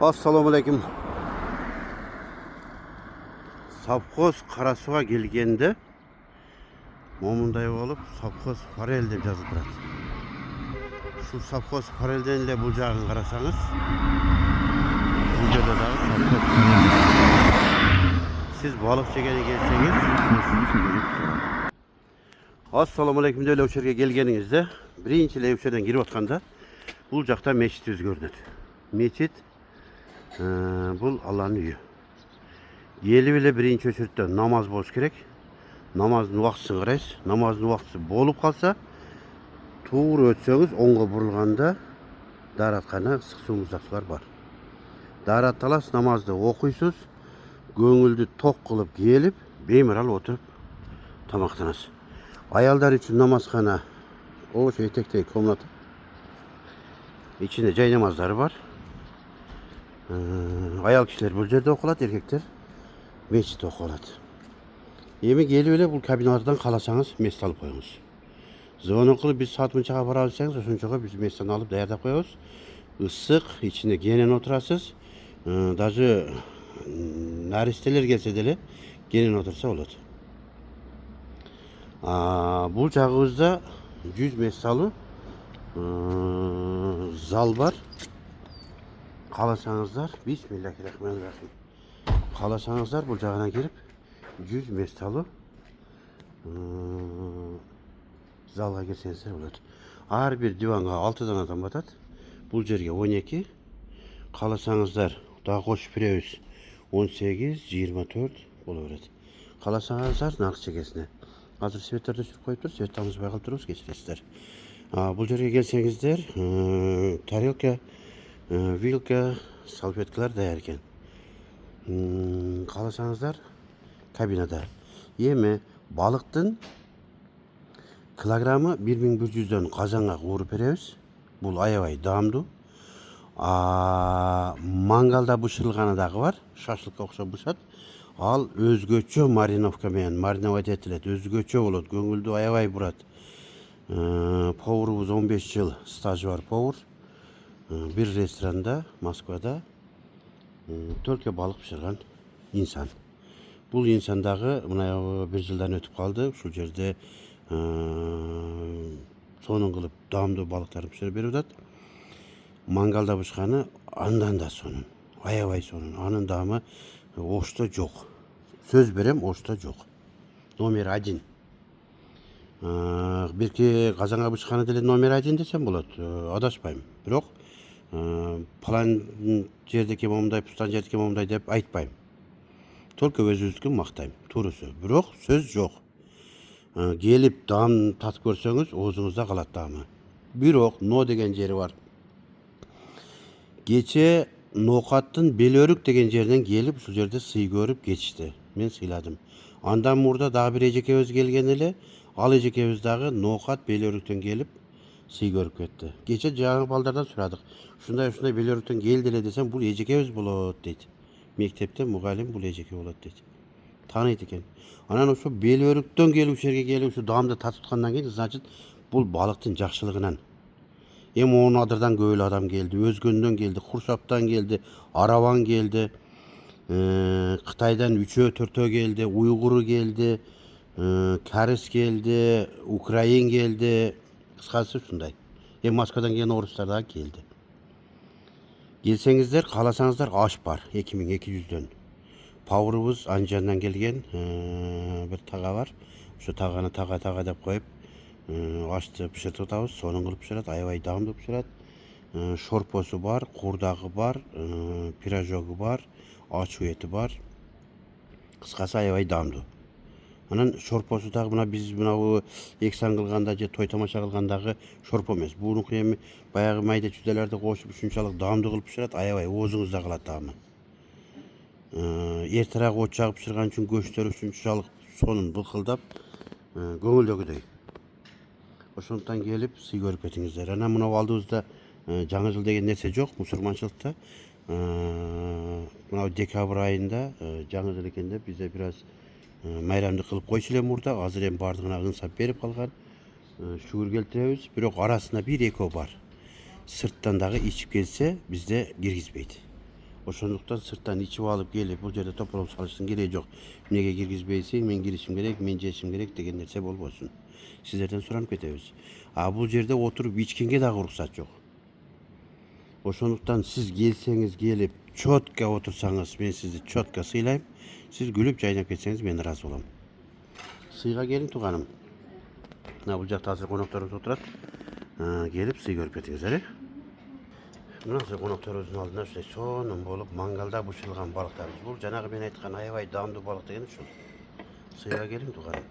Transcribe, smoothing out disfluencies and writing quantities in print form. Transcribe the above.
Assalamu alaikum. Savxoz Qarasuga kelgende momундай olup savxoz Farel deb жазылып турат. Şu savxoz Farelden эле бул жагын карасаңыз, бул жерде дагы savxoz Farel. Siz balık çekene gelseniz, Assalamu alaikum деп Леушерге келгениңизде, биринчи Леушерден кирип атканда бул жакта мечит өзгөрүнөт. Мечит бұл Алланың үйі. Елі біле бірінші очередте намаз болуш керек. Намаздың уақытысын қарайсыз. Намаздың уақыты болып қалса, тура өтсеңіз, оңға бұрылғанда даараткана ысык суу муздакчылар бар. Даарат аласыз, намазды окуйсуз, көңүлдү ток кылып келип, беймарал отуруп тамактанасыз. Аялдар үчүн намазхана, ошо этектеги комната. İçinde жай намаздары бар. Ayal kişiler bu жерде окулат, эркектер мечитте окулат. Эми келип эле бул кабиналардан кааласаңыз место алып коюңуз. Звонок кылып биз саат мынчага барабыз десеңиз, ошончого биз местени алып даярдап коебуз. Ысык, ичинде кенен отурасыз. Даже наристелер келсе деле кенен отурса болот. Бул жагыбызда 100 месталуу зал бар. Қаласаңыздар, бисмиллахиррахманиррахим. Қаласаңыздар, бұл жағынан келіп, 100 месталы залға келсеңіздер болады. Ар бир диванға 6 адам батат. Бұл жерге 12. Қаласаңыздар, дағы қосып беребиз 18, 24 бола береді. Қаласаңыздар, нарық чекесіне. Азыр светтерді жүріп қойып тұр, свет тамызбай қалып тұрмыз, кешіресіздер. Бұл жерге келсеңіздер, тарелка, вилка, салфеткалар даяр экен. Кааласаңыздар кабинада. Эми балыктын килограммы 1100дөн казанга кууруп беребиз. Бул аябай даамдуу. Мангалда бышырылганы дагы бар. Шашлыкка окшоп бышат. Ал өзгөчө мариновка менен мариновать этилет. Өзгөчө болот. Көңүлдү аябай бурат. Поварыбыз 15 жыл стажы бар повар. Bir restoranda Moskvada Türkiye balık pişirген insan. Бұл insandагы мына bir жылдан өтүп калды. Ушул жерде сонун кылып даамдуу балыктарды пиширип берип атат. Мангалда бышканы андан да сонун. Аябай сонун. Анын даамы Ошто жок. Сөз берем, Ошто жок. Номер 1. Бирки казанга бышканы деле номер 1 десем болот. Адашпайм. Бирок falan жerdеки момундай, пустан жердеки момундай деп айтпайм. Только өзүбүздүкүн мактайм. Туурусу. Бирок сөз жок. Келип даам татып көрсөңүз, оозуңузда калат даамы. Бирок но деген жери бар. Кече Ноокаттын Белөрүк деген жерден келип, ушул жерде сый көрүп кетишти. Мен сыйладым. Андан мурда дагы бир эжекебиз келген эле, ал эжекебиз дагы Ноокат Белөрүктөн келип сый көрүп кетти. Кече жаңы балдардан сурадык. Ушундай Белөрүктөн келди эле десем, бул эжекебиз болот дейт. Мектепте мугалим бул эжеке болот дейт. Тааныйт экен. Анан ошо Белөрүктөн келип ушул жерге келип ушу даамды татып аткандан кийин, значит, бул балыктын жакшылыгынан. Эми он адырдан көп эле адам келди, Өзгөндөн келди, Куршаптан келди, Арабан келди, Кытайдан 3-4 келди, Уйгуру келди, Карыс келди, Украин келди. Кыскасы ушундай. Москвадан келген орустар да келди. Келсеңиздер, кааласаңыздар, аш бар 2200дөн. Поварыбыз Анжандан келген бир тага бар. Ошо таганы тага деп коюп, ашты пиширтип атабыз. Сонун кылып пишират, аябай даамдуу пишират. Шорпосу бар, курдагы бар, пирожогу бар, ачуу эти бар. Кыскасы аябай даамдуу. Анан шорпосу дагы мына биз мына эксан кылганда же той тамаша кылгандагы шорпо эмес. Бунуку эми баягы майда чүдөлөрдү кошуп ушунчалык даамдуу кылып пишират, аябай оозуңузда калат даамы. Эртерээк от жагып пиширган үчүн көчтөр ушунчалык сонун былкылдап, көңүлдөгүдөй. Ошондуктан келип сый көрүп кетиңиздер. Анан мына алдыбызда жаңы жыл деген нерсе жок мусулманчылыкта. Мына декабрь айында жаңы жыл экен деп бизде бир аз майрамды кылып койчу эле мурда. Азыр эми бардыгына ыңсап берип калган. Шүгүр келтиребиз. Бирок арасында 1-2 бар. Сырттан дагы ичип келсе, бизде киргизбейт. Oşonduktan sırttan içip alıp gelip bu yerde toplam çalıştın gereği yok. Nege girgizbeysen men girişim gerek, men jeşim gerek degen nerse bolbosun. Sizlerden soranıp ketebиz. Bu yerde oturup içkenge de ruhsat yok. Oşonduktan siz gelseniz gelip çotka otursanız ben sizi çotka sıylayayım. Siz gülüp caynap ketseniz ben razı olam. Sıyga gelin tuğanım. Ne bulacak hazır konuklarımız oturat. Gelip sıy görüp ketiniz hele. Nasıl konuklarımızın aldığında şöyle sonun bolup mangalda buşulgan balıklarımız bul. Canağı ben aytkan ayvay damdı balık degeni şu. Sıyga gelin tuğanım.